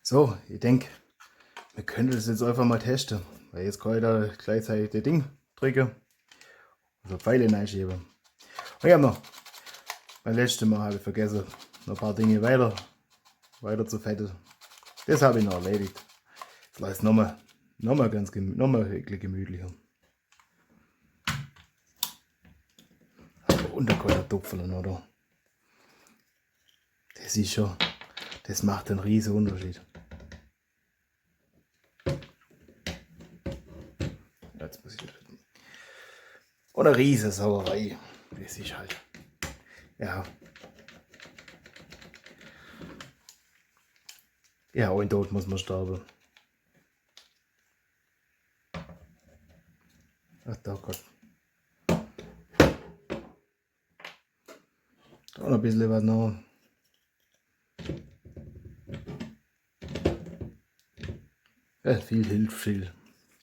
So, ich denke, wir können das jetzt einfach mal testen. Weil jetzt kann ich da gleichzeitig das Ding drücken. Also Pfeile reinschieben. Und ich habe noch, beim letzten Mal habe ich vergessen, noch ein paar Dinge weiter zu fetten. Das habe ich noch erledigt. Jetzt lasse ich es nochmal gemütlicher. Und da kann der Tupfen, oder? Das ist schon, das macht einen riesen Unterschied. Jetzt muss ich das. Und eine riesen Sauerei. Das ist halt. Ja. Ja, und dort muss man sterben. Ach da Gott. Da noch ein bisschen was noch. Ja, viel hilft viel.